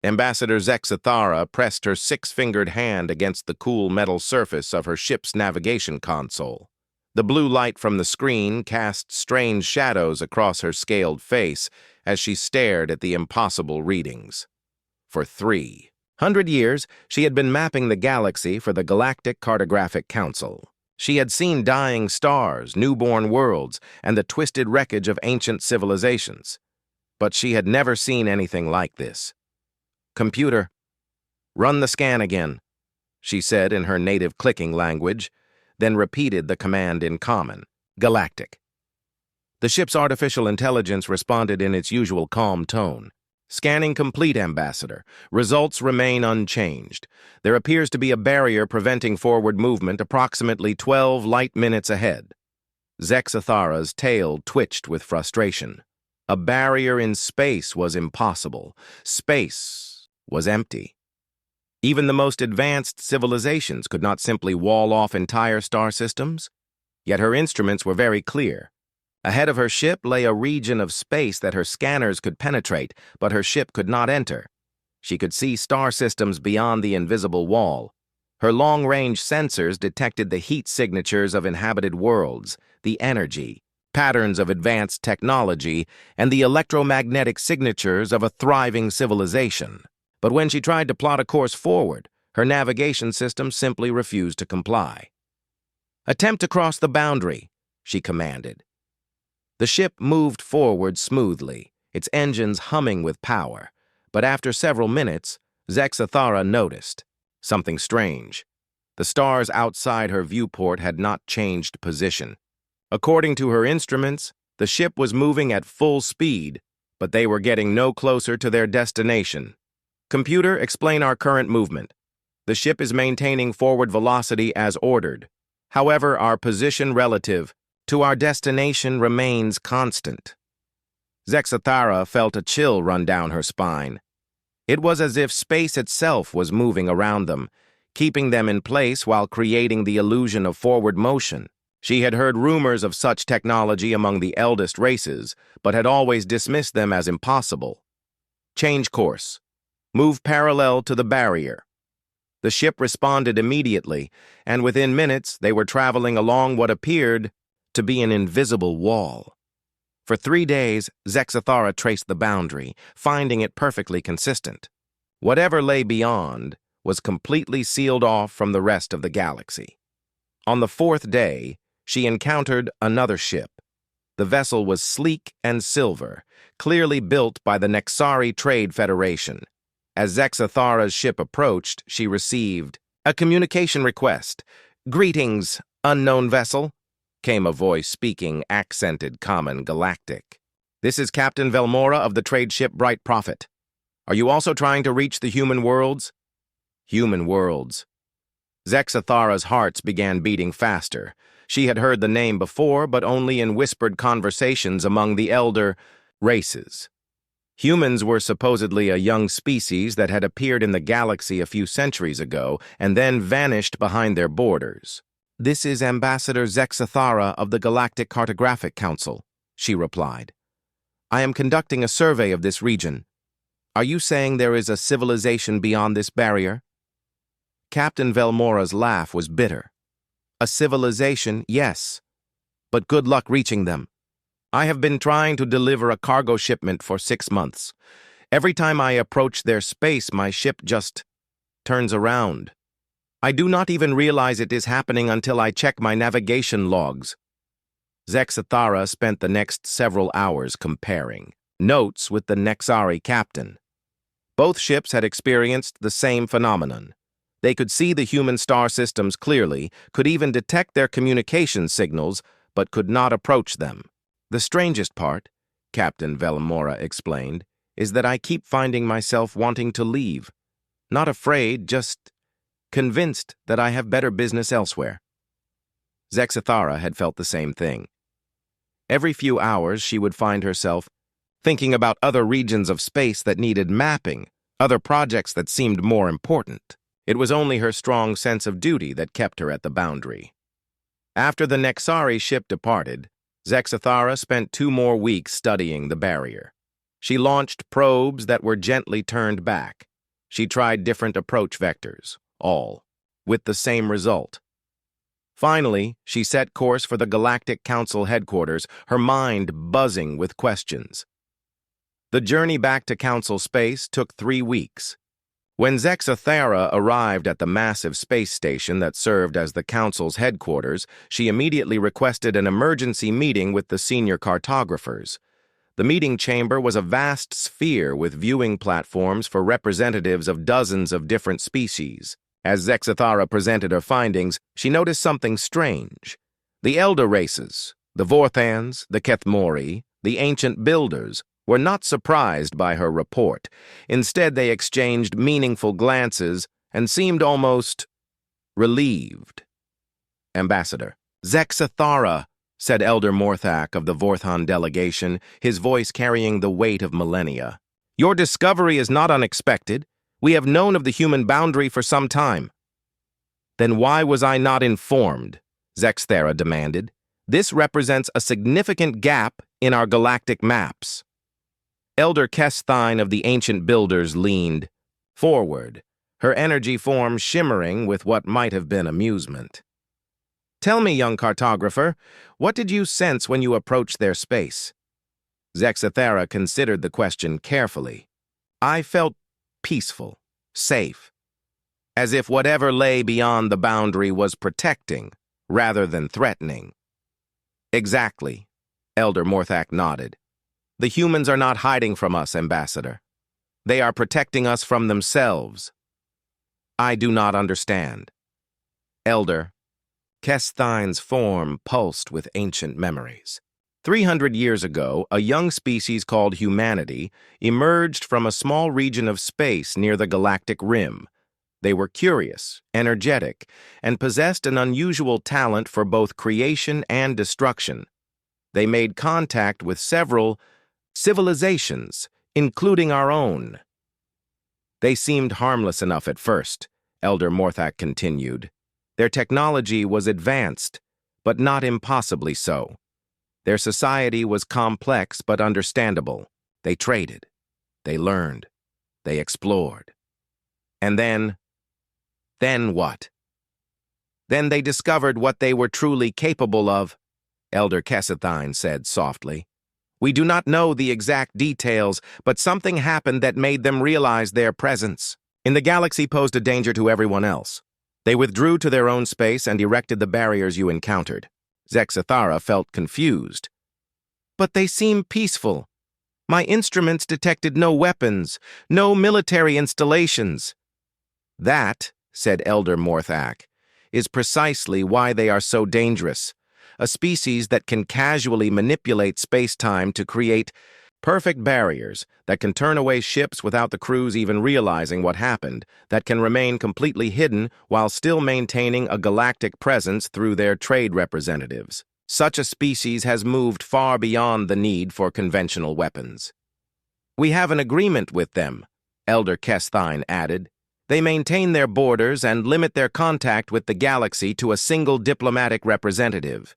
Ambassador Zexathara pressed her six-fingered hand against the cool metal surface of her ship's navigation console. The blue light from the screen cast strange shadows across her scaled face as she stared at the impossible readings. For 300 years, she had been mapping the galaxy for the Galactic Cartographic Council. She had seen dying stars, newborn worlds, and the twisted wreckage of ancient civilizations. But she had never seen anything like this. "Computer, run the scan again," she said in her native clicking language, then repeated the command in common, "Galactic." The ship's artificial intelligence responded in its usual calm tone. "Scanning complete, Ambassador. Results remain unchanged. There appears to be a barrier preventing forward movement approximately 12 light minutes ahead." Zexathara's tail twitched with frustration. A barrier in space was impossible. Space was empty. Even the most advanced civilizations could not simply wall off entire star systems. Yet her instruments were very clear. Ahead of her ship lay a region of space that her scanners could penetrate, but her ship could not enter. She could see star systems beyond the invisible wall. Her long-range sensors detected the heat signatures of inhabited worlds, the energy, patterns of advanced technology, and the electromagnetic signatures of a thriving civilization. But when she tried to plot a course forward, her navigation system simply refused to comply. "Attempt to cross the boundary," she commanded. The ship moved forward smoothly, its engines humming with power. But after several minutes, Zexathara noticed something strange. The stars outside her viewport had not changed position. According to her instruments, the ship was moving at full speed, but they were getting no closer to their destination. "Computer, explain our current movement. The ship is maintaining forward velocity as ordered. However, our position relative to our destination remains constant." Zexathara felt a chill run down her spine. It was as if space itself was moving around them, keeping them in place while creating the illusion of forward motion. She had heard rumors of such technology among the eldest races, but had always dismissed them as impossible. "Change course. Move parallel to the barrier." The ship responded immediately, and within minutes they were traveling along what appeared to be an invisible wall. For 3 days, Zexathara traced the boundary, finding it perfectly consistent. Whatever lay beyond was completely sealed off from the rest of the galaxy. On the 4th day, she encountered another ship. The vessel was sleek and silver, clearly built by the Nexari Trade Federation. As Zexathara's ship approached, she received a communication request. "Greetings, unknown vessel," came a voice speaking accented common galactic. "This is Captain Velmora of the trade ship Bright Prophet. Are you also trying to reach the human worlds?" Human worlds. Zexathara's hearts began beating faster. She had heard the name before, but only in whispered conversations among the elder races. Humans were supposedly a young species that had appeared in the galaxy a few centuries ago and then vanished behind their borders. "This is Ambassador Zexathara of the Galactic Cartographic Council," she replied. "I am conducting a survey of this region. Are you saying there is a civilization beyond this barrier?" Captain Velmora's laugh was bitter. "A civilization, yes, but good luck reaching them. I have been trying to deliver a cargo shipment for 6 months. Every time I approach their space, my ship just turns around. I do not even realize it is happening until I check my navigation logs." Zexathara spent the next several hours comparing notes with the Nexari captain. Both ships had experienced the same phenomenon. They could see the human star systems clearly, could even detect their communication signals, but could not approach them. "The strangest part," Captain Velmora explained, "is that I keep finding myself wanting to leave. Not afraid, just convinced that I have better business elsewhere." Zexathara had felt the same thing. Every few hours she would find herself thinking about other regions of space that needed mapping, other projects that seemed more important. It was only her strong sense of duty that kept her at the boundary. After the Nexari ship departed, Zexathara spent 2 more weeks studying the barrier. She launched probes that were gently turned back, She tried different approach vectors, all with the same result. Finally, she set course for the Galactic Council headquarters, her mind buzzing with questions. The journey back to Council space took 3 weeks. When Zexathera arrived at the massive space station that served as the Council's headquarters, she immediately requested an emergency meeting with the senior cartographers. The meeting chamber was a vast sphere with viewing platforms for representatives of dozens of different species. As Zexathera presented her findings, she noticed something strange. The elder races, the Vorthans, the Kethmori, the ancient builders, were not surprised by her report. Instead, they exchanged meaningful glances and seemed almost relieved. Ambassador. Zexathera, said Elder Morthak of the Vorthan delegation, his voice carrying the weight of millennia. Your discovery is not unexpected. We have known of the human boundary for some time. Then why was I not informed? Zexathera demanded. This represents a significant gap in our galactic maps. Elder Kesthine of the Ancient Builders leaned forward, her energy form shimmering with what might have been amusement. Tell me, young cartographer, what did you sense when you approached their space? Zexathera considered the question carefully. I felt peaceful, safe, as if whatever lay beyond the boundary was protecting rather than threatening. Exactly, Elder Morthak nodded. The humans are not hiding from us, Ambassador. They are protecting us from themselves. I do not understand. Elder, Kesthine's form pulsed with ancient memories. 300 years ago, a young species called humanity emerged from a small region of space near the galactic rim. They were curious, energetic, and possessed an unusual talent for both creation and destruction. They made contact with several civilizations, including our own. They seemed harmless enough at first, Elder Morthak continued. Their technology was advanced, but not impossibly so. Their society was complex but understandable. They traded. They learned. They explored. And then what? Then they discovered what they were truly capable of, Elder Kesethine said softly. We do not know the exact details, but something happened that made them realize their presence. In the galaxy posed a danger to everyone else. They withdrew to their own space and erected the barriers you encountered. Zexathera felt confused. But they seem peaceful. My instruments detected no weapons, no military installations. That, said Elder Morthak, is precisely why they are so dangerous. A species that can casually manipulate space-time to create perfect barriers, that can turn away ships without the crews even realizing what happened, that can remain completely hidden while still maintaining a galactic presence through their trade representatives. Such a species has moved far beyond the need for conventional weapons. We have an agreement with them, Elder Kesthine added. They maintain their borders and limit their contact with the galaxy to a single diplomatic representative.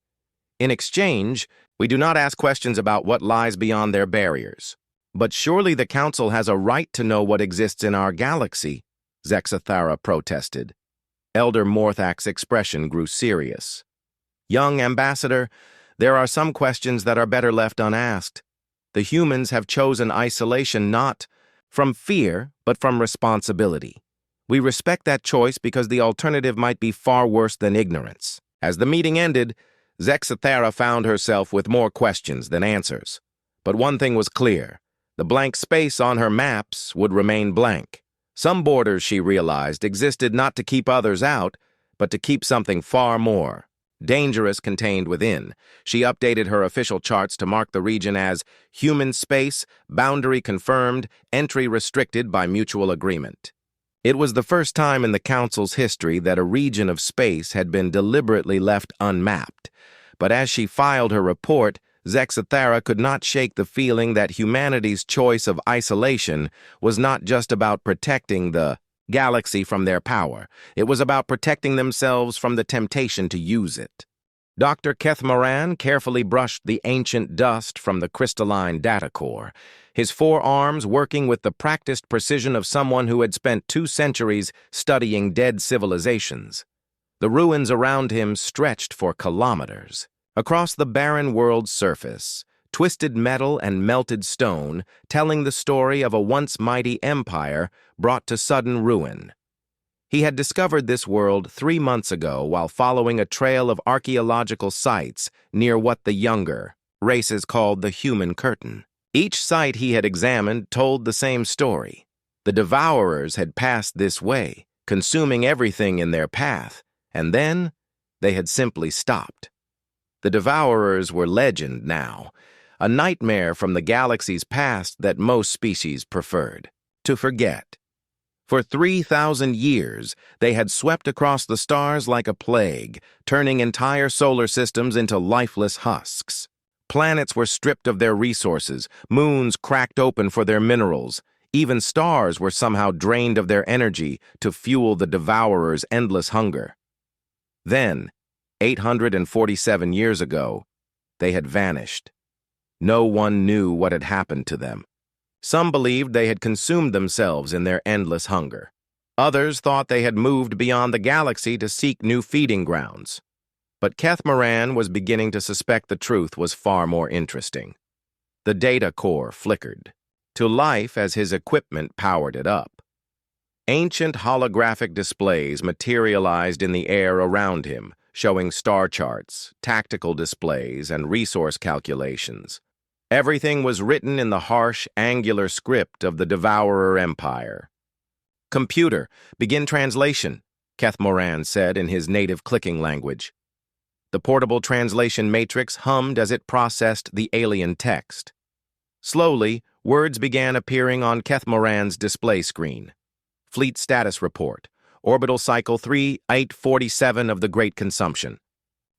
In exchange, we do not ask questions about what lies beyond their barriers. But surely the Council has a right to know what exists in our galaxy, Zexathera protested. Elder Morthak's expression grew serious. Young Ambassador, there are some questions that are better left unasked. The humans have chosen isolation not from fear, but from responsibility. We respect that choice because the alternative might be far worse than ignorance. As the meeting ended, Zexathera found herself with more questions than answers. But one thing was clear. The blank space on her maps would remain blank. Some borders, she realized, existed not to keep others out, but to keep something far more dangerous contained within. She updated her official charts to mark the region as human space, boundary confirmed, entry restricted by mutual agreement. It was the first time in the Council's history that a region of space had been deliberately left unmapped. But as she filed her report, Zexathera could not shake the feeling that humanity's choice of isolation was not just about protecting the galaxy from their power. It was about protecting themselves from the temptation to use it. Dr. Kethmoran carefully brushed the ancient dust from the crystalline data core. his forearms working with the practiced precision of someone who had spent 2 centuries studying dead civilizations. The ruins around him stretched for kilometers. Across the barren world's surface, twisted metal and melted stone, telling the story of a once mighty empire brought to sudden ruin. He had discovered this world 3 months ago while following a trail of archaeological sites near what the younger races called the human curtain. Each site he had examined told the same story. The Devourers had passed this way, consuming everything in their path, and then they had simply stopped. The Devourers were legend now, a nightmare from the galaxy's past that most species preferred to forget. For 3,000 years, they had swept across the stars like a plague, turning entire solar systems into lifeless husks. Planets were stripped of their resources, moons cracked open for their minerals. Even stars were somehow drained of their energy to fuel the Devourers' endless hunger. Then, 847 years ago, they had vanished. No one knew what had happened to them. Some believed they had consumed themselves in their endless hunger. Others thought they had moved beyond the galaxy to seek new feeding grounds. But Keth Moran was beginning to suspect the truth was far more interesting. The data core flickered to life as his equipment powered it up. Ancient holographic displays materialized in the air around him, showing star charts, tactical displays, and resource calculations. Everything was written in the harsh, angular script of the Devourer Empire. "Computer, begin translation," Keth Moran said in his native clicking language. The portable translation matrix hummed as it processed the alien text. Slowly, words began appearing on Keth Moran's display screen. Fleet status report. Orbital cycle 3847 of the Great Consumption.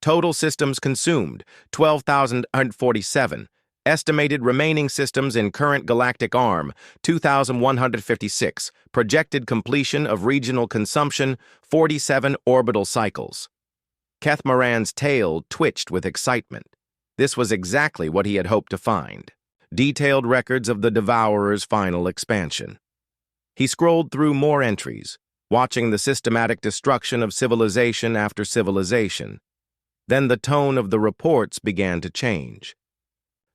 Total systems consumed, 12,047. Estimated remaining systems in current galactic arm, 2,156. Projected completion of regional consumption, 47 orbital cycles. Keth Moran's tail twitched with excitement. This was exactly what he had hoped to find. Detailed records of the Devourer's final expansion. He scrolled through more entries, watching the systematic destruction of civilization after civilization. Then the tone of the reports began to change.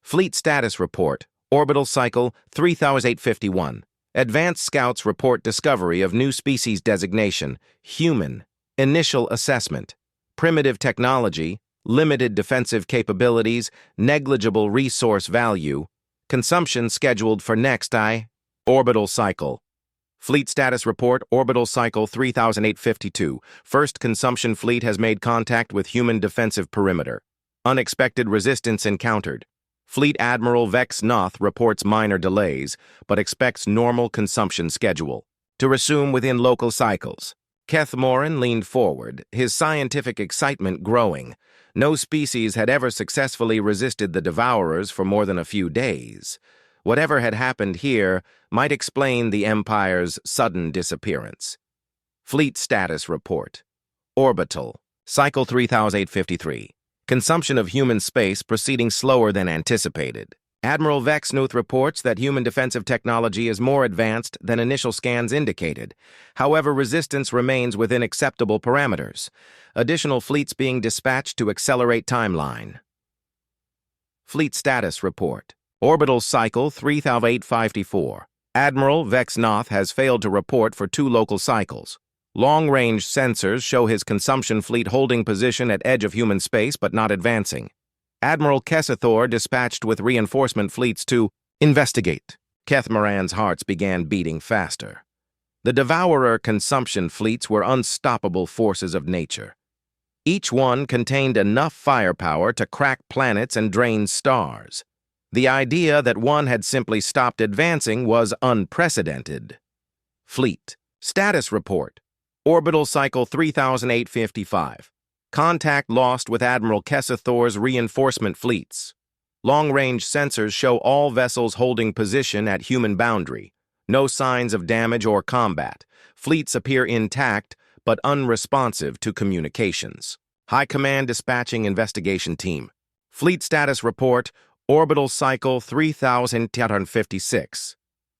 Fleet status report, orbital cycle 3851. Advanced Scouts report discovery of new species designation, human. Initial assessment, primitive technology, limited defensive capabilities, negligible resource value. Consumption scheduled for next orbital cycle. Fleet status report, orbital cycle 3852. First consumption fleet has made contact with human defensive perimeter. Unexpected resistance encountered. Fleet Admiral Vex Noth reports minor delays, but expects normal consumption schedule to resume within local cycles. Keth Moran leaned forward, his scientific excitement growing. No species had ever successfully resisted the Devourers for more than a few days. Whatever had happened here might explain the Empire's sudden disappearance. Fleet status report. Orbital. Cycle 3853. Consumption of human space proceeding slower than anticipated. Admiral Vexnuth reports that human defensive technology is more advanced than initial scans indicated. However, resistance remains within acceptable parameters. Additional fleets being dispatched to accelerate timeline. Fleet status report. Orbital cycle 3854. Admiral Vexnoth has failed to report for 2 local cycles. Long-range sensors show his consumption fleet holding position at edge of human space but not advancing. Admiral Kessathor dispatched with reinforcement fleets to investigate. Keth Moran's hearts began beating faster. The Devourer consumption fleets were unstoppable forces of nature. Each one contained enough firepower to crack planets and drain stars. The idea that one had simply stopped advancing was unprecedented. Fleet. Status report. Orbital cycle 3855. Contact lost with Admiral Kessathor's reinforcement fleets. Long-range sensors show all vessels holding position at human boundary. No signs of damage or combat. Fleets appear intact, but unresponsive to communications. High Command dispatching investigation team. Fleet status report. Orbital Cycle 3256.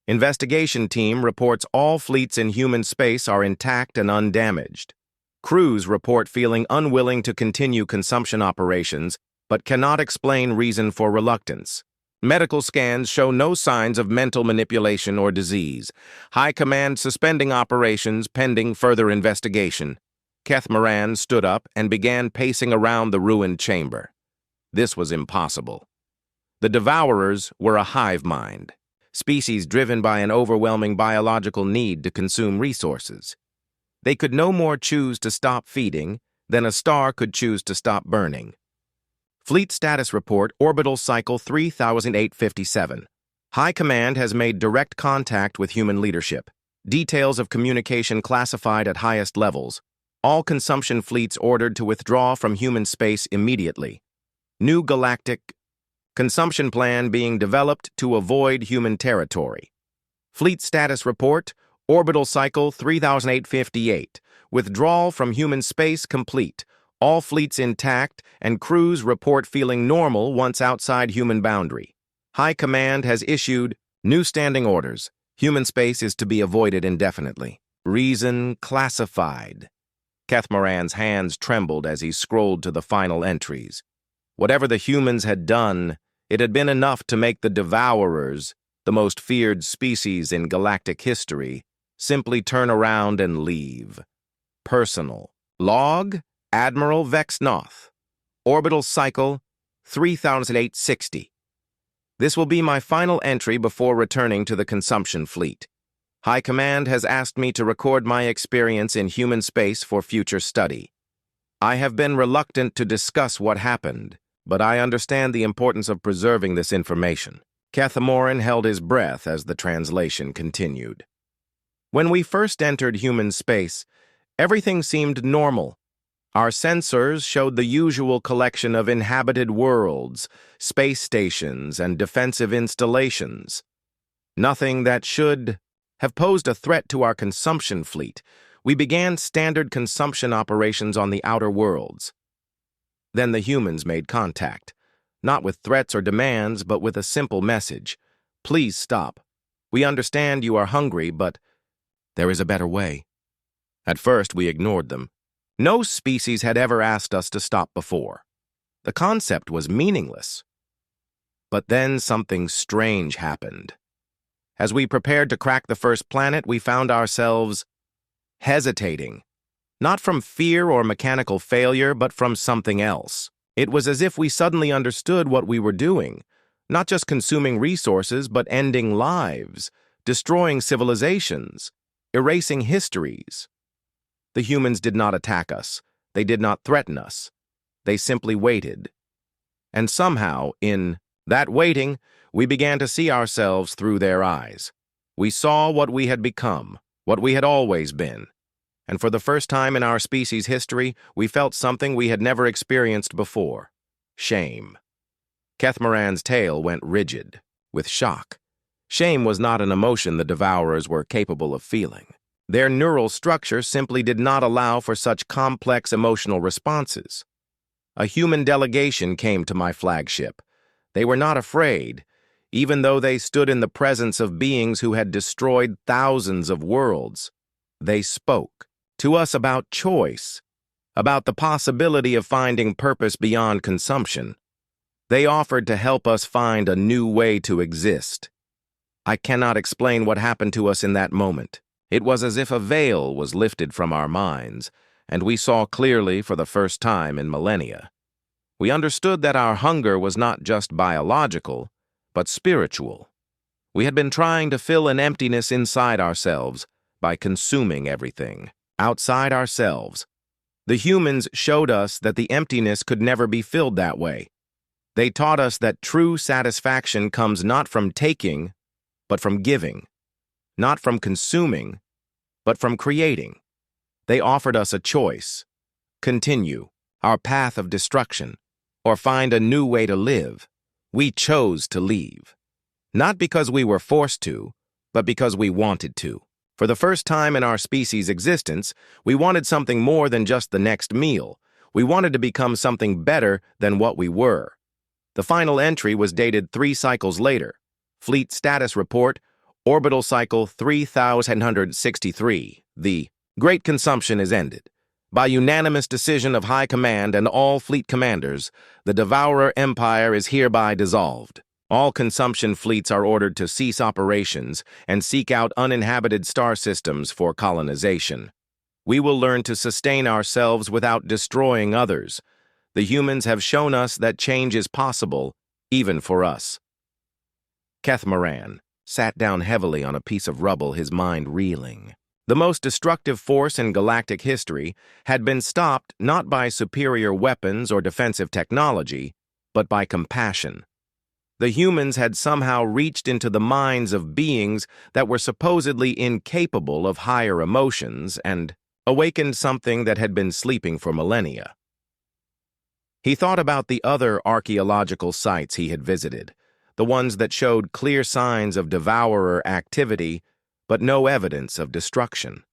Investigation team reports all fleets in human space are intact and undamaged. Crews report feeling unwilling to continue consumption operations, but cannot explain reason for reluctance. Medical scans show no signs of mental manipulation or disease. High Command suspending operations pending further investigation. Keth Moran stood up and began pacing around the ruined chamber. This was impossible. The Devourers were a hive mind, species driven by an overwhelming biological need to consume resources. They could no more choose to stop feeding than a star could choose to stop burning. Fleet Status Report, Orbital Cycle 3857. High Command has made direct contact with human leadership. Details of communication classified at highest levels. All consumption fleets ordered to withdraw from human space immediately. New galactic consumption plan being developed to avoid human territory. Fleet Status Report, Orbital Cycle 3858. Withdrawal from human space complete. All fleets intact, and crews report feeling normal once outside human boundary. High Command has issued new standing orders. Human space is to be avoided indefinitely. Reason classified. Keth Moran's hands trembled as he scrolled to the final entries. Whatever the humans had done, it had been enough to make the Devourers, the most feared species in galactic history, simply turn around and leave. Personal. Log, Admiral Vexnoth. Orbital Cycle 3860. This will be my final entry before returning to the consumption fleet. High Command has asked me to record my experience in human space for future study. I have been reluctant to discuss what happened, but I understand the importance of preserving this information. Keth Moran held his breath as the translation continued. When we first entered human space, everything seemed normal. Our sensors showed the usual collection of inhabited worlds, space stations, and defensive installations. Nothing that should have posed a threat to our consumption fleet. We began standard consumption operations on the outer worlds. Then the humans made contact, not with threats or demands, but with a simple message. Please stop. We understand you are hungry, but there is a better way. At first, we ignored them. No species had ever asked us to stop before. The concept was meaningless. But then something strange happened. As we prepared to crack the first planet, we found ourselves hesitating. Not from fear or mechanical failure, but from something else. It was as if we suddenly understood what we were doing, not just consuming resources, but ending lives, destroying civilizations, erasing histories. The humans did not attack us. They did not threaten us. They simply waited. And somehow, in that waiting, we began to see ourselves through their eyes. We saw what we had become, what we had always been. And for the first time in our species' history, we felt something we had never experienced before: shame. Keth Moran's tail went rigid, with shock. Shame was not an emotion the Devourers were capable of feeling. Their neural structure simply did not allow for such complex emotional responses. A human delegation came to my flagship. They were not afraid, even though they stood in the presence of beings who had destroyed thousands of worlds. They spoke to us about choice, about the possibility of finding purpose beyond consumption. They offered to help us find a new way to exist. I cannot explain what happened to us in that moment. It was as if a veil was lifted from our minds, and we saw clearly for the first time in millennia. We understood that our hunger was not just biological, but spiritual. We had been trying to fill an emptiness inside ourselves by consuming everything outside ourselves. The humans showed us that the emptiness could never be filled that way. They taught us that true satisfaction comes not from taking, but from giving. Not from consuming, but from creating. They offered us a choice: continue our path of destruction, or find a new way to live. We chose to leave. Not because we were forced to, but because we wanted to. For the first time in our species' existence, we wanted something more than just the next meal. We wanted to become something better than what we were. The final entry was dated 3 cycles later. Fleet Status Report, Orbital Cycle 3163. The Great Consumption is ended. By unanimous decision of High Command and all fleet commanders, the Devourer Empire is hereby dissolved. All consumption fleets are ordered to cease operations and seek out uninhabited star systems for colonization. We will learn to sustain ourselves without destroying others. The humans have shown us that change is possible, even for us. Keth Moran sat down heavily on a piece of rubble, his mind reeling. The most destructive force in galactic history had been stopped not by superior weapons or defensive technology, but by compassion. The humans had somehow reached into the minds of beings that were supposedly incapable of higher emotions and awakened something that had been sleeping for millennia. He thought about the other archaeological sites he had visited, the ones that showed clear signs of devourer activity, but no evidence of destruction.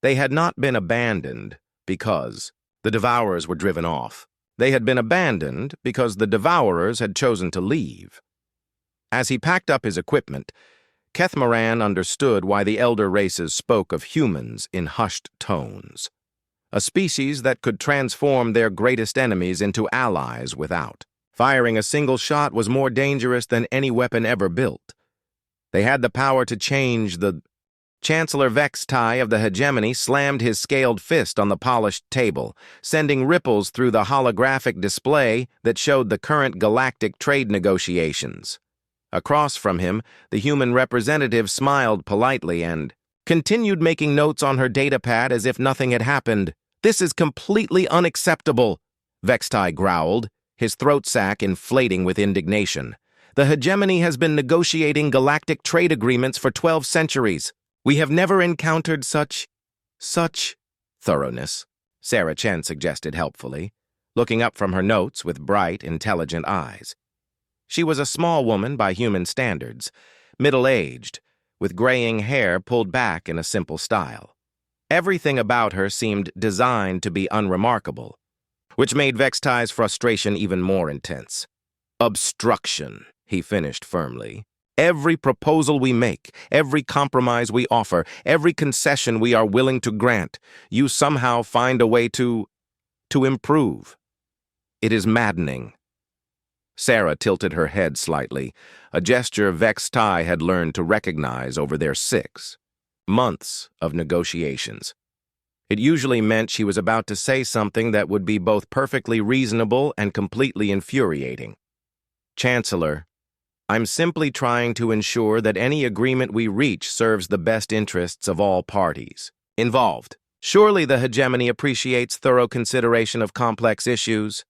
They had not been abandoned because the devourers were driven off. They had been abandoned because the devourers had chosen to leave. As he packed up his equipment, Keth Moran understood why the elder races spoke of humans in hushed tones. A species that could transform their greatest enemies into allies without. Firing a single shot was more dangerous than any weapon ever built. They had the power to change the... Chancellor Vextai of the Hegemony slammed his scaled fist on the polished table, sending ripples through the holographic display that showed the current galactic trade negotiations. Across from him, the human representative smiled politely and continued making notes on her datapad as if nothing had happened. "This is completely unacceptable," Vextai growled, his throat sac inflating with indignation. "The Hegemony has been negotiating galactic trade agreements for 12 centuries. We have never encountered such thoroughness," Sarah Chen suggested helpfully, looking up from her notes with bright, intelligent eyes. She was a small woman by human standards, middle-aged, with graying hair pulled back in a simple style. Everything about her seemed designed to be unremarkable, which made Vextai's frustration even more intense. "Obstruction," he finished firmly. "Every proposal we make, every compromise we offer, every concession we are willing to grant, you somehow find a way to improve. It is maddening." Sarah tilted her head slightly, a gesture Vextai had learned to recognize over their 6 months of negotiations. It usually meant she was about to say something that would be both perfectly reasonable and completely infuriating. "Chancellor, I'm simply trying to ensure that any agreement we reach serves the best interests of all parties involved. Surely the Hegemony appreciates thorough consideration of complex issues."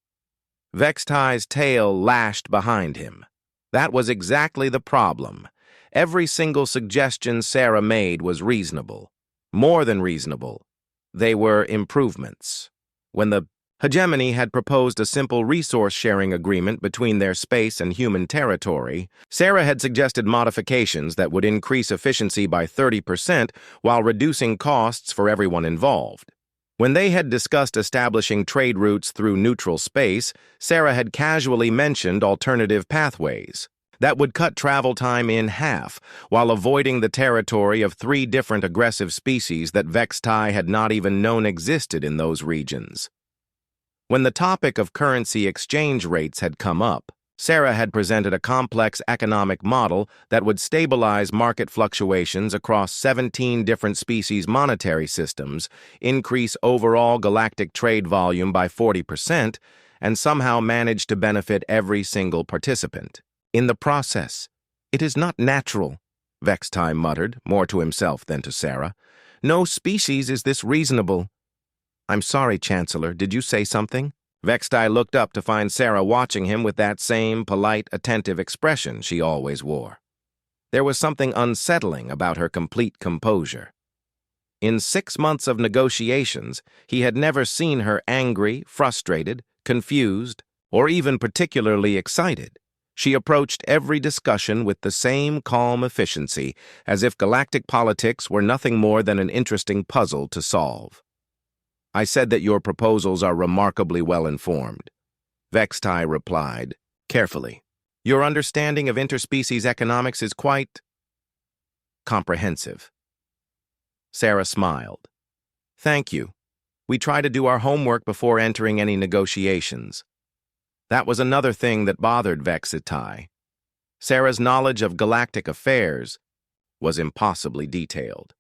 Vextai's tail lashed behind him. That was exactly the problem. Every single suggestion Sarah made was reasonable. More than reasonable. They were improvements. When the Hegemony had proposed a simple resource-sharing agreement between their space and human territory, Sarah had suggested modifications that would increase efficiency by 30% while reducing costs for everyone involved. When they had discussed establishing trade routes through neutral space, Sarah had casually mentioned alternative pathways that would cut travel time in half while avoiding the territory of 3 different aggressive species that Vextai had not even known existed in those regions. When the topic of currency exchange rates had come up, Sarah had presented a complex economic model that would stabilize market fluctuations across 17 different species' monetary systems, increase overall galactic trade volume by 40%, and somehow manage to benefit every single participant. In the process, "It is not natural," Vextai muttered, more to himself than to Sarah. "No species is this reasonable." "I'm sorry, Chancellor, did you say something?" Vextai looked up to find Sarah watching him with that same polite, attentive expression she always wore. There was something unsettling about her complete composure. In 6 months of negotiations, he had never seen her angry, frustrated, confused, or even particularly excited. She approached every discussion with the same calm efficiency, as if galactic politics were nothing more than an interesting puzzle to solve. "I said that your proposals are remarkably well informed," Vextai replied, carefully. Your understanding of interspecies economics is quite comprehensive. Sarah smiled. Thank you. We try to do our homework before entering any negotiations. That was another thing that bothered Vexatai. Sarah's knowledge of galactic affairs was impossibly detailed.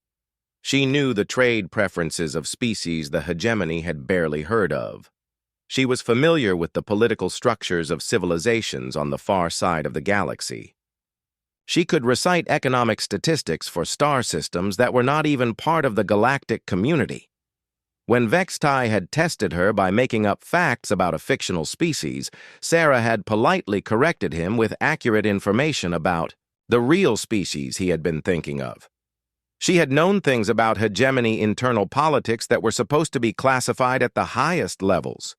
She knew the trade preferences of species the hegemony had barely heard of. She was familiar with the political structures of civilizations on the far side of the galaxy. She could recite economic statistics for star systems that were not even part of the galactic community. When Vextai had tested her by making up facts about a fictional species, Sarah had politely corrected him with accurate information about the real species he had been thinking of. She had known things about hegemony internal politics that were supposed to be classified at the highest levels.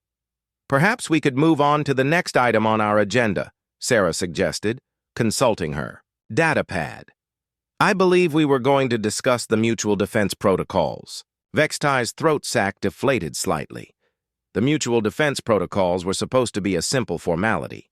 Perhaps we could move on to the next item on our agenda, Sarah suggested, consulting her datapad. I believe we were going to discuss the mutual defense protocols. Vextai's throat sac deflated slightly. The mutual defense protocols were supposed to be a simple formality.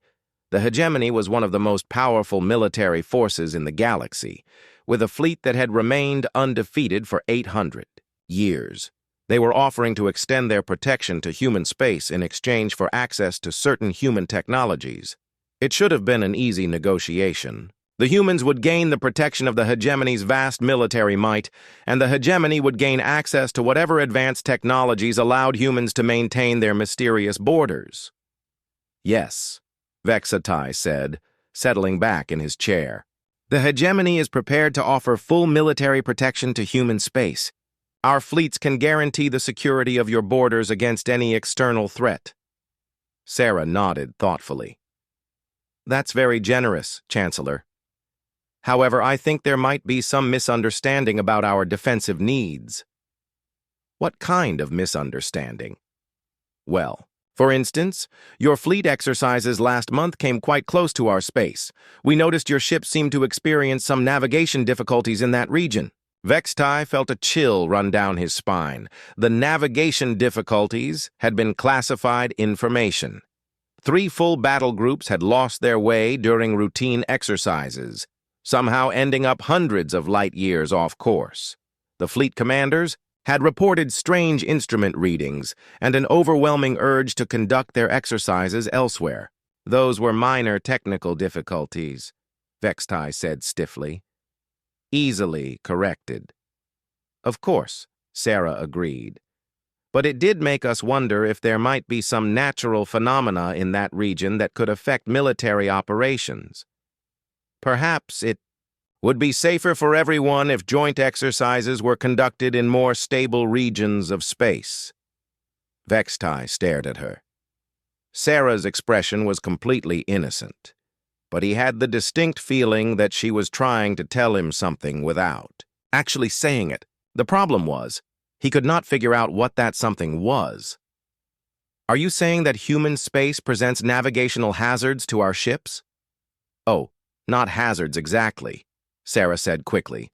The hegemony was one of the most powerful military forces in the galaxy, with a fleet that had remained undefeated for 800 years. They were offering to extend their protection to human space in exchange for access to certain human technologies. It should have been an easy negotiation. The humans would gain the protection of the hegemony's vast military might, and the hegemony would gain access to whatever advanced technologies allowed humans to maintain their mysterious borders. Yes, Vexatai said, settling back in his chair. The hegemony is prepared to offer full military protection to human space. Our fleets can guarantee the security of your borders against any external threat. Sarah nodded thoughtfully. That's very generous, Chancellor. However, I think there might be some misunderstanding about our defensive needs. What kind of misunderstanding? Well, for instance, your fleet exercises last month came quite close to our space. We noticed your ship seemed to experience some navigation difficulties in that region. Vextai felt a chill run down his spine. The navigation difficulties had been classified information. 3 full battle groups had lost their way during routine exercises, somehow ending up hundreds of light years off course. The fleet commanders had reported strange instrument readings and an overwhelming urge to conduct their exercises elsewhere. Those were minor technical difficulties, Vextai said stiffly. Easily corrected. Of course, Sarah agreed. But it did make us wonder if there might be some natural phenomena in that region that could affect military operations. Perhaps it would be safer for everyone if joint exercises were conducted in more stable regions of space. Vextai stared at her. Sarah's expression was completely innocent, but he had the distinct feeling that she was trying to tell him something without actually saying it. The problem was, he could not figure out what that something was. Are you saying that human space presents navigational hazards to our ships? Oh, not hazards exactly, Sarah said quickly.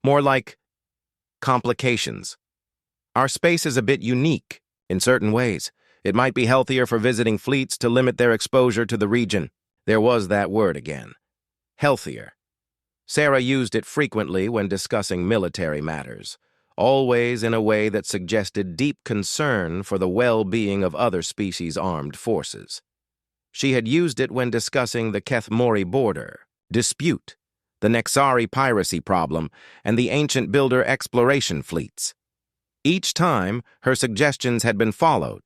More like complications. Our space is a bit unique in certain ways. It might be healthier for visiting fleets to limit their exposure to the region. There was that word again. Healthier. Sarah used it frequently when discussing military matters, always in a way that suggested deep concern for the well-being of other species' armed forces. She had used it when discussing the Kethmori border dispute, the Nexari piracy problem, and the ancient builder exploration fleets. Each time, her suggestions had been followed,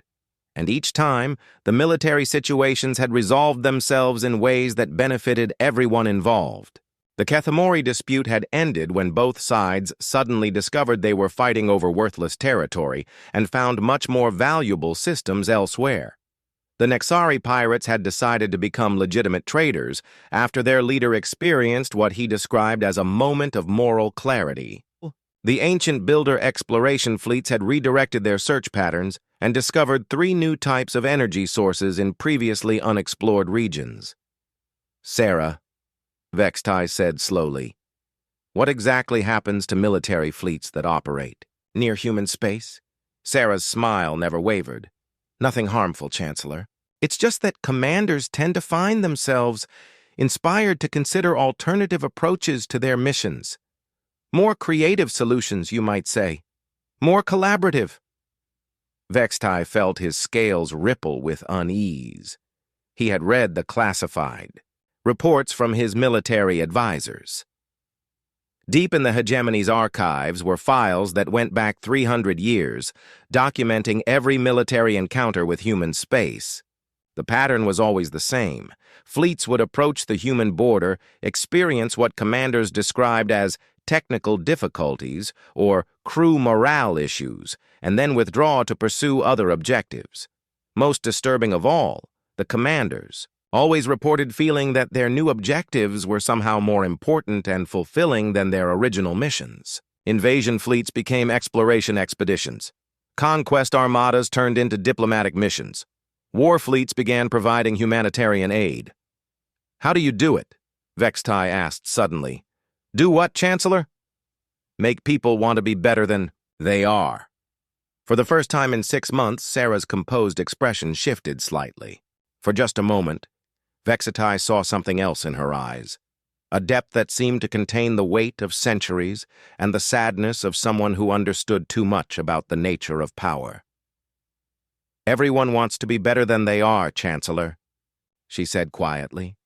and each time, the military situations had resolved themselves in ways that benefited everyone involved. The Kethmori dispute had ended when both sides suddenly discovered they were fighting over worthless territory and found much more valuable systems elsewhere. The Nexari pirates had decided to become legitimate traders after their leader experienced what he described as a moment of moral clarity. The ancient builder exploration fleets had redirected their search patterns and discovered 3 new types of energy sources in previously unexplored regions. Sarah, Vextai said slowly, what exactly happens to military fleets that operate near human space? Sarah's smile never wavered. Nothing harmful, Chancellor. It's just that commanders tend to find themselves inspired to consider alternative approaches to their missions. More creative solutions, you might say. More collaborative. Vextai felt his scales ripple with unease. He had read the classified reports from his military advisors. Deep in the hegemony's archives were files that went back 300 years, documenting every military encounter with human space. The pattern was always the same. Fleets would approach the human border, experience what commanders described as technical difficulties or crew morale issues, and then withdraw to pursue other objectives. Most disturbing of all, the commanders always reported feeling that their new objectives were somehow more important and fulfilling than their original missions. Invasion fleets became exploration expeditions. Conquest armadas turned into diplomatic missions. War fleets began providing humanitarian aid. "How do you do it?" Vextai asked suddenly. "Do what, Chancellor?" "Make people want to be better than they are." For the first time in 6 months, Sarah's composed expression shifted slightly. For just a moment, Vextai saw something else in her eyes, a depth that seemed to contain the weight of centuries and the sadness of someone who understood too much about the nature of power. "Everyone wants to be better than they are, Chancellor," she said quietly.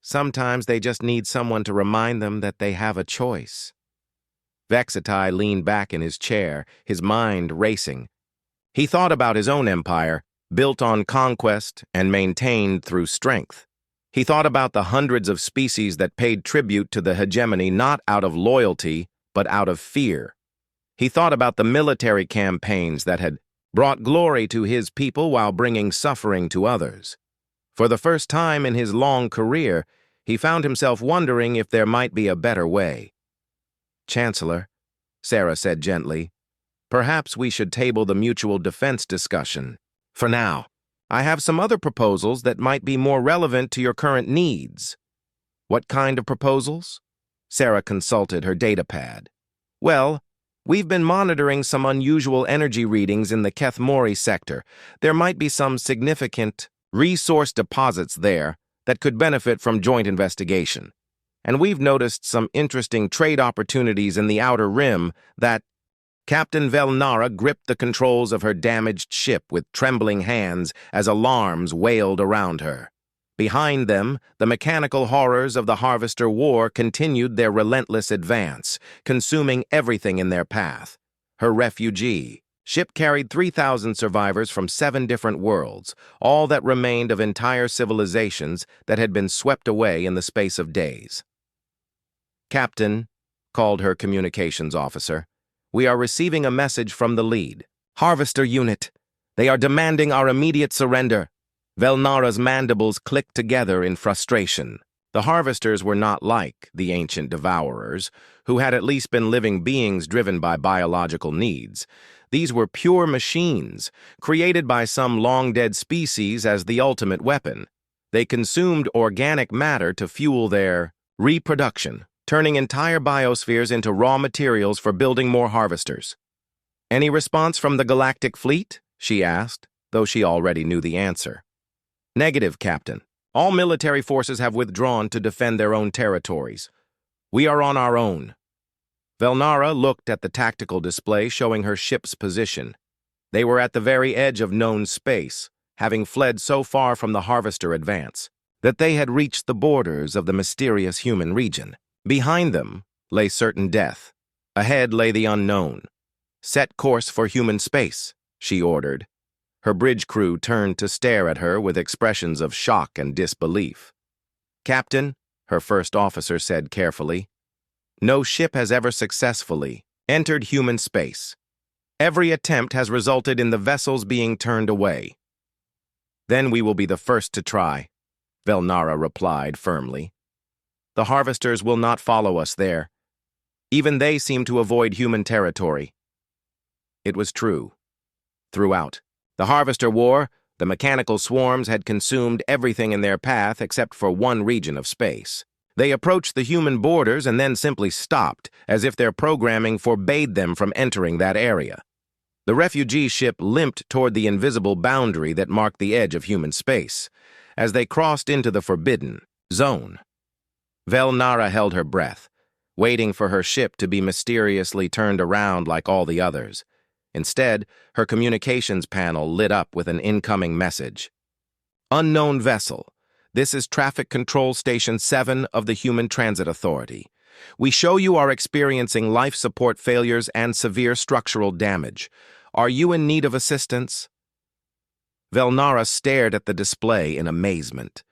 "Sometimes they just need someone to remind them that they have a choice." Vextai leaned back in his chair, his mind racing. He thought about his own empire, built on conquest and maintained through strength. He thought about the hundreds of species that paid tribute to the hegemony not out of loyalty, but out of fear. He thought about the military campaigns that had brought glory to his people while bringing suffering to others. For the first time in his long career, he found himself wondering if there might be a better way. "Chancellor," Sarah said gently, "perhaps we should table the mutual defense discussion. For now, I have some other proposals that might be more relevant to your current needs." "What kind of proposals?" Sarah consulted her datapad. "Well, we've been monitoring some unusual energy readings in the Kethmori sector. There might be some significant resource deposits there that could benefit from joint investigation. And we've noticed some interesting trade opportunities in the Outer Rim that—" Captain Velnara gripped the controls of her damaged ship with trembling hands as alarms wailed around her. Behind them, the mechanical horrors of the Harvester War continued their relentless advance, consuming everything in their path. Her refugee ship carried 3,000 survivors from 7 different worlds, all that remained of entire civilizations that had been swept away in the space of days. "Captain," called her communications officer, "we are receiving a message from the lead Harvester unit. They are demanding our immediate surrender." Velnara's mandibles clicked together in frustration. The Harvesters were not like the ancient Devourers, who had at least been living beings driven by biological needs. These were pure machines, created by some long-dead species as the ultimate weapon. They consumed organic matter to fuel their reproduction, turning entire biospheres into raw materials for building more harvesters. "Any response from the Galactic Fleet?" she asked, though she already knew the answer. "Negative, Captain. All military forces have withdrawn to defend their own territories. We are on our own." Velnara looked at the tactical display showing her ship's position. They were at the very edge of known space, having fled so far from the Harvester advance that they had reached the borders of the mysterious human region. Behind them lay certain death. Ahead lay the unknown. "Set course for human space," she ordered. Her bridge crew turned to stare at her with expressions of shock and disbelief. "Captain," her first officer said carefully, "no ship has ever successfully entered human space. Every attempt has resulted in the vessels being turned away." "Then we will be the first to try," Velnara replied firmly. "The Harvesters will not follow us there. Even they seem to avoid human territory." It was true. Throughout the Harvester War, the mechanical swarms had consumed everything in their path except for one region of space. They approached the human borders and then simply stopped, as if their programming forbade them from entering that area. The refugee ship limped toward the invisible boundary that marked the edge of human space, as they crossed into the forbidden zone. Velnara held her breath, waiting for her ship to be mysteriously turned around like all the others. Instead, her communications panel lit up with an incoming message. Unknown vessel. This is Traffic Control Station 7 of the Human Transit Authority. We show you are experiencing life support failures and severe structural damage. Are you in need of assistance? Velnara stared at the display in amazement.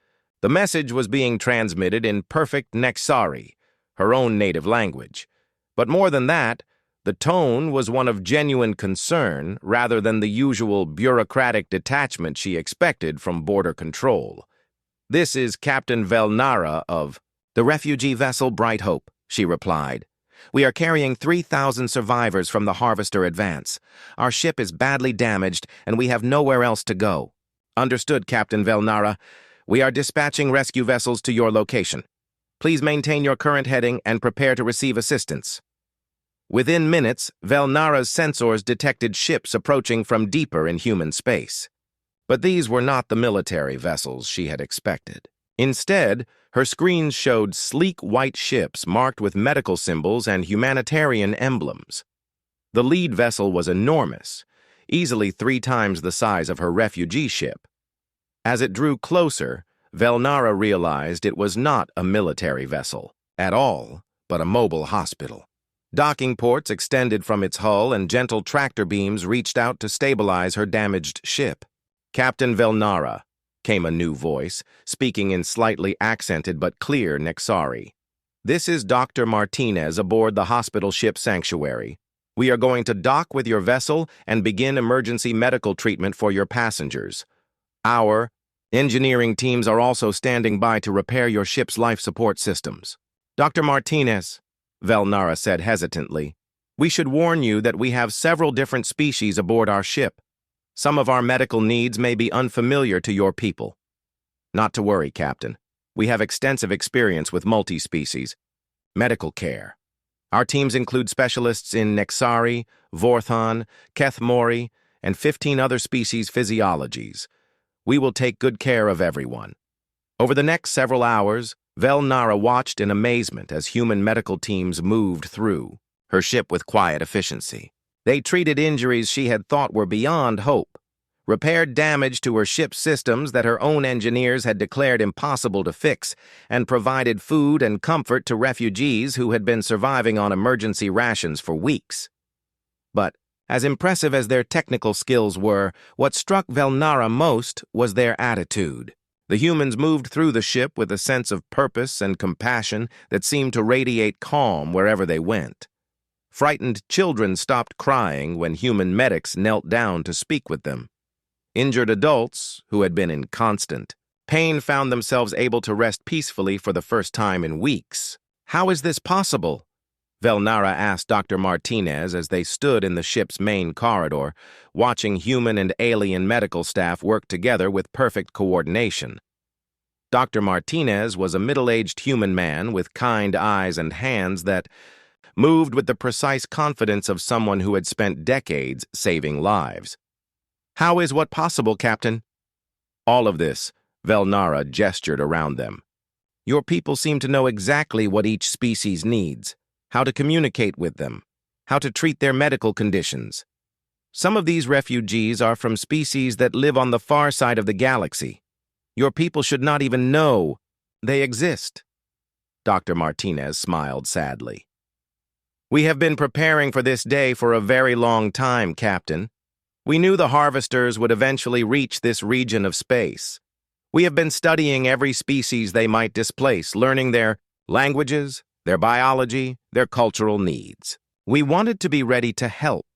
The message was being transmitted in perfect Nexari, her own native language. But more than that, the tone was one of genuine concern rather than the usual bureaucratic detachment she expected from border control. This is Captain Velnara of the refugee vessel Bright Hope, she replied. We are carrying 3,000 survivors from the Harvester Advance. Our ship is badly damaged and we have nowhere else to go. Understood, Captain Velnara. We are dispatching rescue vessels to your location. Please maintain your current heading and prepare to receive assistance. Within minutes, Velnara's sensors detected ships approaching from deeper in human space. But these were not the military vessels she had expected. Instead, her screens showed sleek white ships marked with medical symbols and humanitarian emblems. The lead vessel was enormous, easily 3 times the size of her refugee ship. As it drew closer, Velnara realized it was not a military vessel at all, but a mobile hospital. Docking ports extended from its hull and gentle tractor beams reached out to stabilize her damaged ship. Captain Velnara, came a new voice, speaking in slightly accented but clear Nexari. This is Dr. Martinez aboard the hospital ship Sanctuary. We are going to dock with your vessel and begin emergency medical treatment for your passengers. Our engineering teams are also standing by to repair your ship's life support systems. Dr. Martinez, Velnara said hesitantly, we should warn you that we have several different species aboard our ship. Some of our medical needs may be unfamiliar to your people. Not to worry, Captain. We have extensive experience with multi-species medical care. Our teams include specialists in Nexari, Vorthon, Kethmori, and 15 other species physiologies. We will take good care of everyone. Over the next several hours, Velnara watched in amazement as human medical teams moved through her ship with quiet efficiency. They treated injuries she had thought were beyond hope, repaired damage to her ship's systems that her own engineers had declared impossible to fix, and provided food and comfort to refugees who had been surviving on emergency rations for weeks. But, as impressive as their technical skills were, what struck Velnara most was their attitude. The humans moved through the ship with a sense of purpose and compassion that seemed to radiate calm wherever they went. Frightened children stopped crying when human medics knelt down to speak with them. Injured adults, who had been in constant pain, found themselves able to rest peacefully for the first time in weeks. How is this possible? Velnara asked Dr. Martinez as they stood in the ship's main corridor, watching human and alien medical staff work together with perfect coordination. Dr. Martinez was a middle-aged human man with kind eyes and hands that moved with the precise confidence of someone who had spent decades saving lives. How is what possible, Captain? All of this, Velnara gestured around them. Your people seem to know exactly what each species needs, how to communicate with them, how to treat their medical conditions. Some of these refugees are from species that live on the far side of the galaxy. Your people should not even know they exist. Dr. Martinez smiled sadly. We have been preparing for this day for a very long time, Captain. We knew the harvesters would eventually reach this region of space. We have been studying every species they might displace, learning their languages, their biology, their cultural needs. We wanted to be ready to help.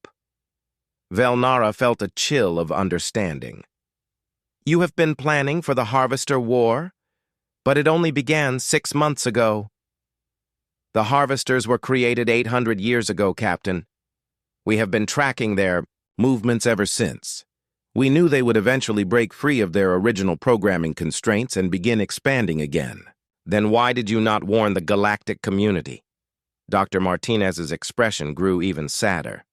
Velnara felt a chill of understanding. You have been planning for the Harvester War, but it only began 6 months ago. The Harvesters were created 800 years ago, Captain. We have been tracking their movements ever since. We knew they would eventually break free of their original programming constraints and begin expanding again. Then why did you not warn the galactic community? Dr. Martinez's expression grew even sadder.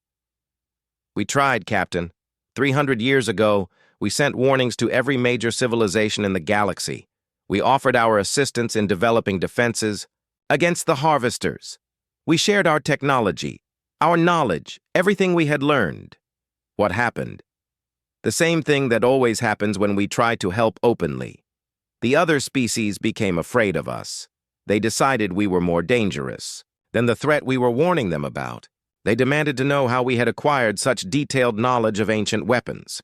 We tried, Captain. 300 years ago, we sent warnings to every major civilization in the galaxy. We offered our assistance in developing defenses against the harvesters. We shared our technology, our knowledge, everything we had learned. What happened? The same thing that always happens when we try to help openly. The other species became afraid of us. They decided we were more dangerous than the threat we were warning them about. They demanded to know how we had acquired such detailed knowledge of ancient weapons.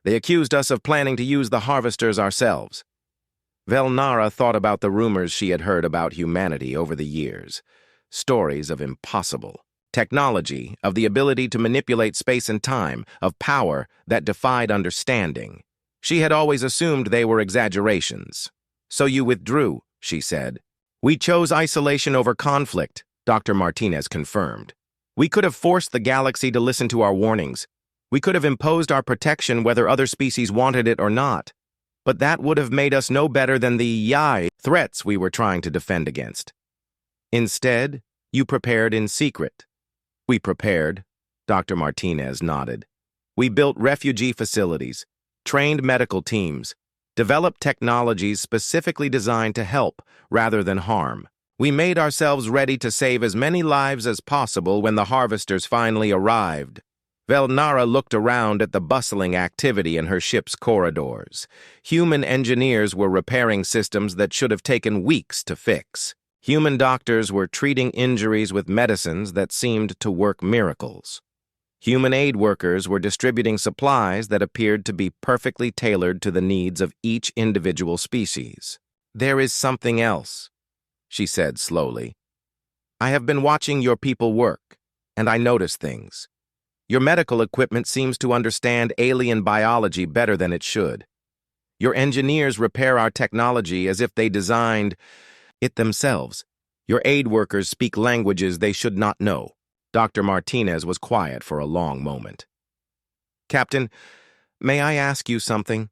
They accused us of planning to use the harvesters ourselves. Velnara thought about the rumors she had heard about humanity over the years. Stories of impossible technology, of the ability to manipulate space and time, of power that defied understanding. She had always assumed they were exaggerations. "So you withdrew," she said. "We chose isolation over conflict," Dr. Martinez confirmed. "We could have forced the galaxy to listen to our warnings. We could have imposed our protection whether other species wanted it or not. But that would have made us no better than the Yai threats we were trying to defend against. Instead, you prepared in secret." "We prepared," Dr. Martinez nodded. "We built refugee facilities, trained medical teams, developed technologies specifically designed to help rather than harm. We made ourselves ready to save as many lives as possible when the harvesters finally arrived." Velnara looked around at the bustling activity in her ship's corridors. Human engineers were repairing systems that should have taken weeks to fix. Human doctors were treating injuries with medicines that seemed to work miracles. Human aid workers were distributing supplies that appeared to be perfectly tailored to the needs of each individual species. "There is something else," she said slowly. "I have been watching your people work, and I notice things. Your medical equipment seems to understand alien biology better than it should. Your engineers repair our technology as if they designed it themselves. Your aid workers speak languages they should not know." Dr. Martinez was quiet for a long moment. "Captain, may I ask you something?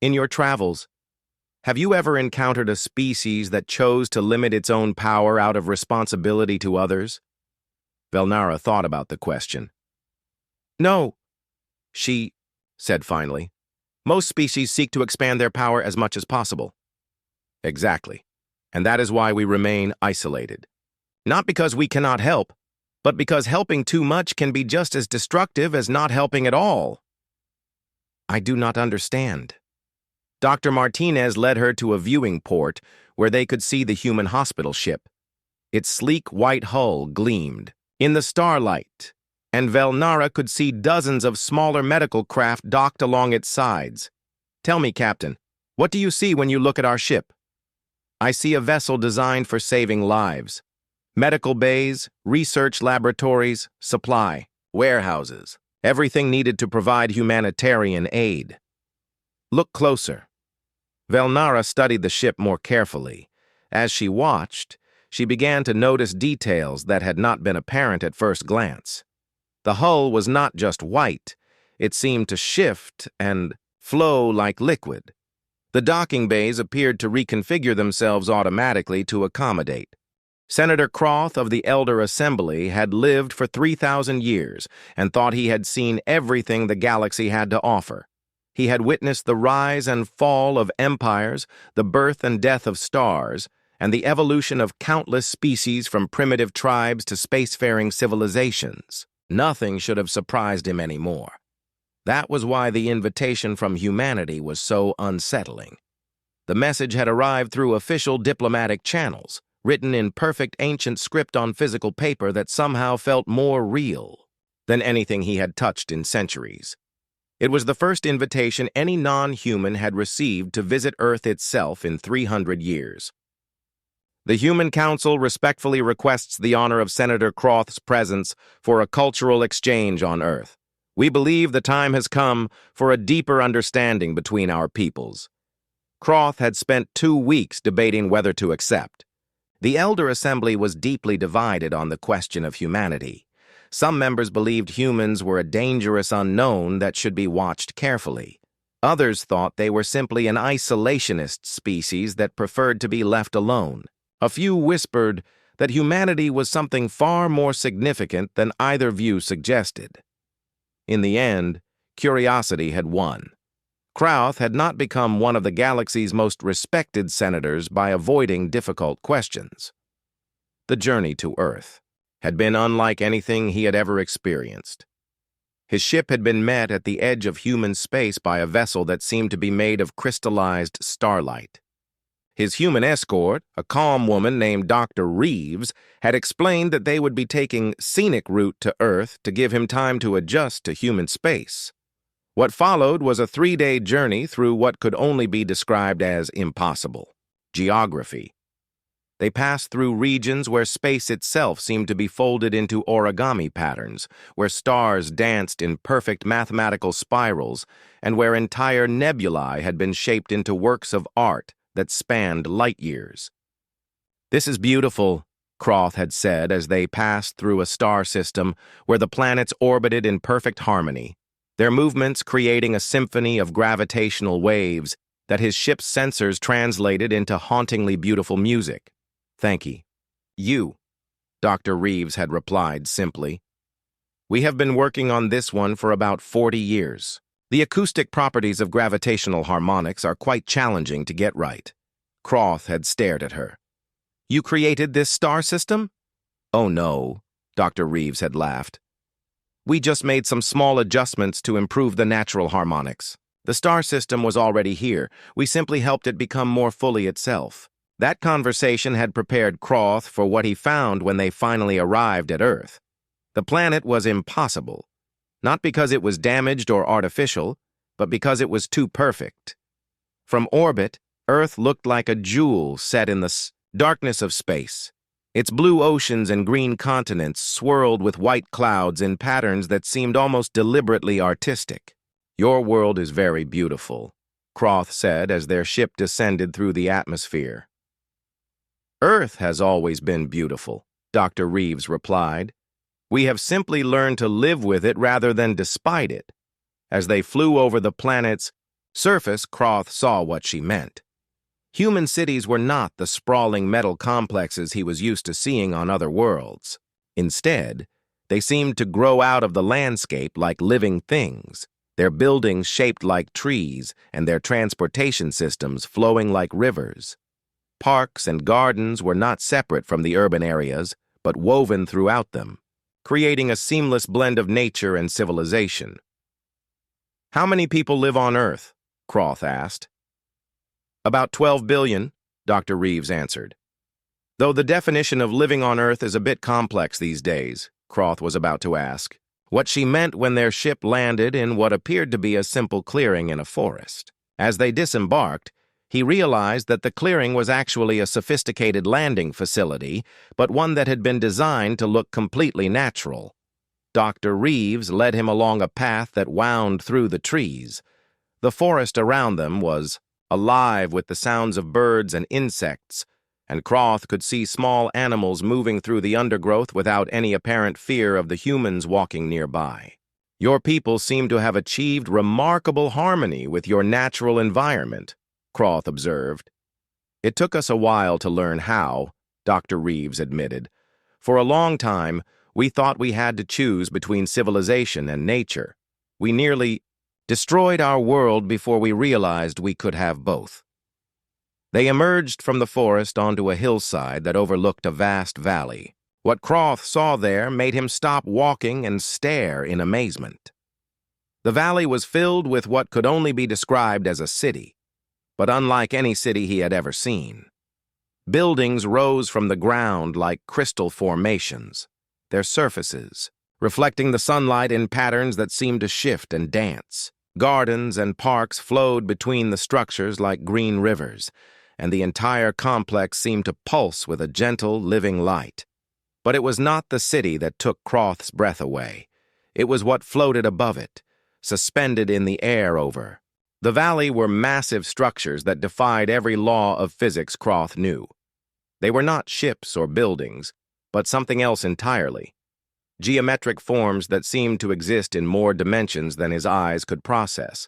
In your travels, have you ever encountered a species that chose to limit its own power out of responsibility to others?" Velnara thought about the question. "No," she said finally. "Most species seek to expand their power as much as possible." "Exactly. And that is why we remain isolated. Not because we cannot help, but because helping too much can be just as destructive as not helping at all." "I do not understand." Dr. Martinez led her to a viewing port where they could see the human hospital ship. Its sleek white hull gleamed in the starlight, and Velnara could see dozens of smaller medical craft docked along its sides. "Tell me, Captain, what do you see when you look at our ship?" "I see a vessel designed for saving lives. Medical bays, research laboratories, supply, warehouses, everything needed to provide humanitarian aid." "Look closer." Velnara studied the ship more carefully. As she watched, she began to notice details that had not been apparent at first glance. The hull was not just white, it seemed to shift and flow like liquid. The docking bays appeared to reconfigure themselves automatically to accommodate. Senator Croth of the Elder Assembly had lived for 3,000 years and thought he had seen everything the galaxy had to offer. He had witnessed the rise and fall of empires, the birth and death of stars, and the evolution of countless species from primitive tribes to spacefaring civilizations. Nothing should have surprised him anymore. That was why the invitation from humanity was so unsettling. The message had arrived through official diplomatic channels, written in perfect ancient script on physical paper that somehow felt more real than anything he had touched in centuries. It was the first invitation any non-human had received to visit Earth itself in 300 years. "The Human Council respectfully requests the honor of Senator Croth's presence for a cultural exchange on Earth. We believe the time has come for a deeper understanding between our peoples." Croth had spent 2 weeks debating whether to accept. The Elder Assembly was deeply divided on the question of humanity. Some members believed humans were a dangerous unknown that should be watched carefully. Others thought they were simply an isolationist species that preferred to be left alone. A few whispered that humanity was something far more significant than either view suggested. In the end, curiosity had won. Krauth had not become one of the galaxy's most respected senators by avoiding difficult questions. The journey to Earth had been unlike anything he had ever experienced. His ship had been met at the edge of human space by a vessel that seemed to be made of crystallized starlight. His human escort, a calm woman named Dr. Reeves, had explained that they would be taking scenic route to Earth to give him time to adjust to human space. What followed was a 3-day journey through what could only be described as impossible geography. They passed through regions where space itself seemed to be folded into origami patterns, where stars danced in perfect mathematical spirals, and where entire nebulae had been shaped into works of art that spanned light years. "This is beautiful," Krauth had said as they passed through a star system where the planets orbited in perfect harmony, their movements creating a symphony of gravitational waves that his ship's sensors translated into hauntingly beautiful music. "Thank you," Dr. Reeves had replied simply. "We have been working on this one for about 40 years. The acoustic properties of gravitational harmonics are quite challenging to get right." Krauth had stared at her. "You created this star system?" "Oh no," Dr. Reeves had laughed. "We just made some small adjustments to improve the natural harmonics. The star system was already here. We simply helped it become more fully itself." That conversation had prepared Krauth for what he found when they finally arrived at Earth. The planet was impossible, not because it was damaged or artificial, but because it was too perfect. From orbit, Earth looked like a jewel set in the darkness of space. Its blue oceans and green continents swirled with white clouds in patterns that seemed almost deliberately artistic. "Your world is very beautiful," Krauth said as their ship descended through the atmosphere. "Earth has always been beautiful," Dr. Reeves replied. "We have simply learned to live with it rather than despite it." As they flew over the planet's surface, Krauth saw what she meant. Human cities were not the sprawling metal complexes he was used to seeing on other worlds. Instead, they seemed to grow out of the landscape like living things, their buildings shaped like trees and their transportation systems flowing like rivers. Parks and gardens were not separate from the urban areas, but woven throughout them, creating a seamless blend of nature and civilization. "How many people live on Earth?" Krauth asked. "About 12 billion, Dr. Reeves answered. "Though the definition of living on Earth is a bit complex these days," Krauth was about to ask, what she meant when their ship landed in what appeared to be a simple clearing in a forest. As they disembarked, he realized that the clearing was actually a sophisticated landing facility, but one that had been designed to look completely natural. Dr. Reeves led him along a path that wound through the trees. The forest around them was alive with the sounds of birds and insects, and Krauth could see small animals moving through the undergrowth without any apparent fear of the humans walking nearby. "Your people seem to have achieved remarkable harmony with your natural environment," Krauth observed. "It took us a while to learn how," Dr. Reeves admitted. "For a long time, we thought we had to choose between civilization and nature. We nearly destroyed our world before we realized we could have both." They emerged from the forest onto a hillside that overlooked a vast valley. What Krauth saw there made him stop walking and stare in amazement. The valley was filled with what could only be described as a city, but unlike any city he had ever seen. Buildings rose from the ground like crystal formations, their surfaces reflecting the sunlight in patterns that seemed to shift and dance. Gardens and parks flowed between the structures like green rivers, and the entire complex seemed to pulse with a gentle, living light. But it was not the city that took Krauth's breath away. It was what floated above it, suspended in the air over. The valley were massive structures that defied every law of physics Krauth knew. They were not ships or buildings, but something else entirely. Geometric forms that seemed to exist in more dimensions than his eyes could process.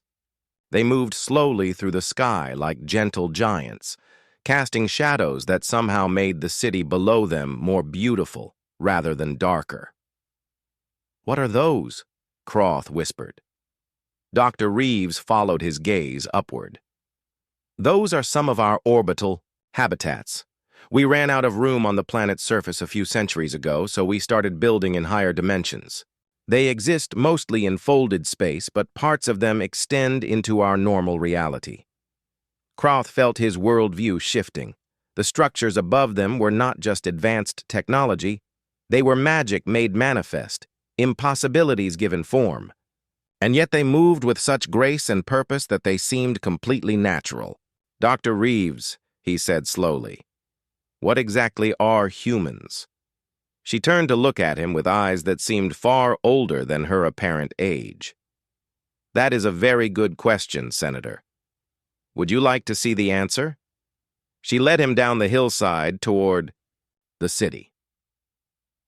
They moved slowly through the sky like gentle giants, casting shadows that somehow made the city below them more beautiful rather than darker. "What are those?" Croth whispered. Dr. Reeves followed his gaze upward. Those are some of our orbital habitats. We ran out of room on the planet's surface a few centuries ago, so we started building in higher dimensions. They exist mostly in folded space, but parts of them extend into our normal reality. Croth felt his worldview shifting. The structures above them were not just advanced technology, they were magic made manifest, impossibilities given form. And yet they moved with such grace and purpose that they seemed completely natural. Dr. Reeves, he said slowly, what exactly are humans? She turned to look at him with eyes that seemed far older than her apparent age. That is a very good question, Senator. Would you like to see the answer? She led him down the hillside toward the city.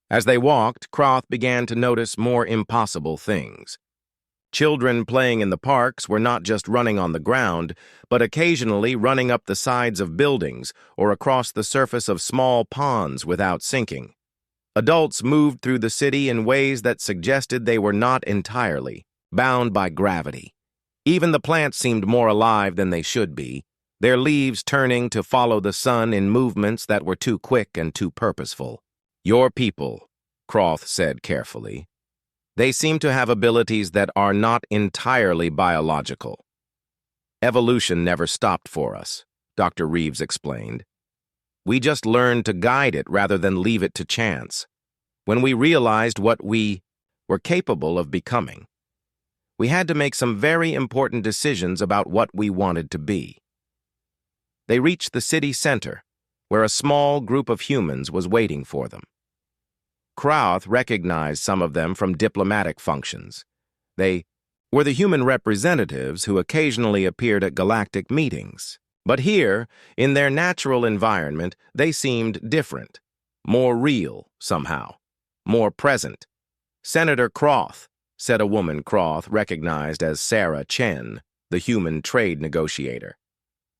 As they walked, Croth began to notice more impossible things. Children playing in the parks were not just running on the ground, but occasionally running up the sides of buildings or across the surface of small ponds without sinking. Adults moved through the city in ways that suggested they were not entirely bound by gravity. Even the plants seemed more alive than they should be, their leaves turning to follow the sun in movements that were too quick and too purposeful. Your people, Croth said carefully. They seem to have abilities that are not entirely biological. Evolution never stopped for us, Dr. Reeves explained. We just learned to guide it rather than leave it to chance. When we realized what we were capable of becoming, we had to make some very important decisions about what we wanted to be. They reached the city center, where a small group of humans was waiting for them. Croth recognized some of them from diplomatic functions. They were the human representatives who occasionally appeared at galactic meetings. But here, in their natural environment, they seemed different, more real somehow, more present. Senator Croth, said a woman Croth recognized as Sarah Chen, the human trade negotiator.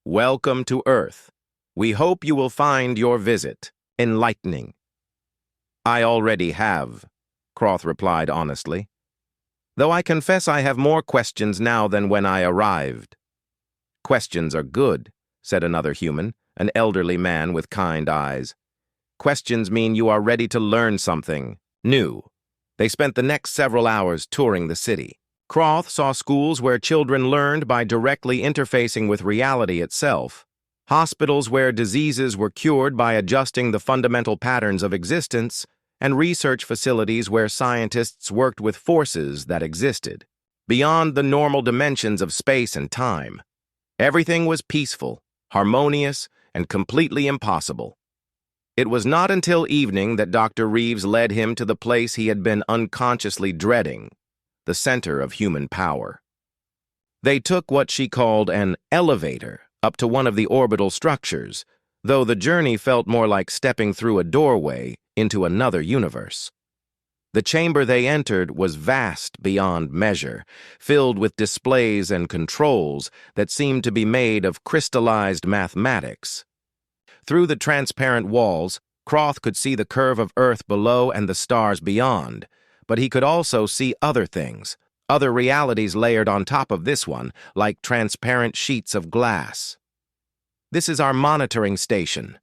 Welcome to Earth. We hope you will find your visit enlightening. I already have, Croth replied honestly, though I confess I have more questions now than when I arrived. Questions are good, said another human, an elderly man with kind eyes. Questions mean you are ready to learn something new. They spent the next several hours touring the city. Croth saw schools where children learned by directly interfacing with reality itself, hospitals where diseases were cured by adjusting the fundamental patterns of existence, and research facilities where scientists worked with forces that existed beyond the normal dimensions of space and time. Everything was peaceful, harmonious, and completely impossible. It was not until evening that Dr. Reeves led him to the place he had been unconsciously dreading, the center of human power. They took what she called an elevator up to one of the orbital structures, though the journey felt more like stepping through a doorway into another universe. The chamber they entered was vast beyond measure, filled with displays and controls that seemed to be made of crystallized mathematics. Through the transparent walls, Croth could see the curve of Earth below and the stars beyond, but he could also see other things, other realities layered on top of this one, like transparent sheets of glass. This is our monitoring station,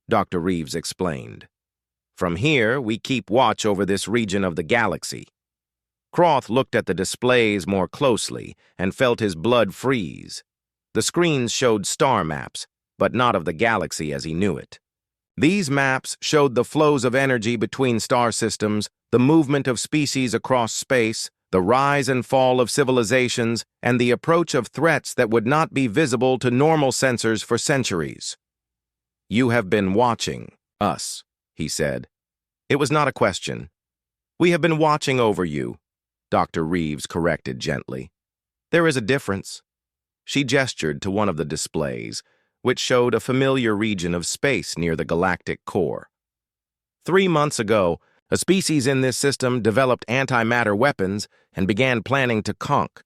Dr. Reeves explained. From here, we keep watch over this region of the galaxy. Croth looked at the displays more closely and felt his blood freeze. The screens showed star maps, but not of the galaxy as he knew it. These maps showed the flows of energy between star systems, the movement of species across space, the rise and fall of civilizations, and the approach of threats that would not be visible to normal sensors for centuries. You have been watching us, he said. It was not a question. We have been watching over you, Dr. Reeves corrected gently. There is a difference. She gestured to one of the displays, which showed a familiar region of space near the galactic core. 3 months ago, a species in this system developed antimatter weapons and began planning to conquer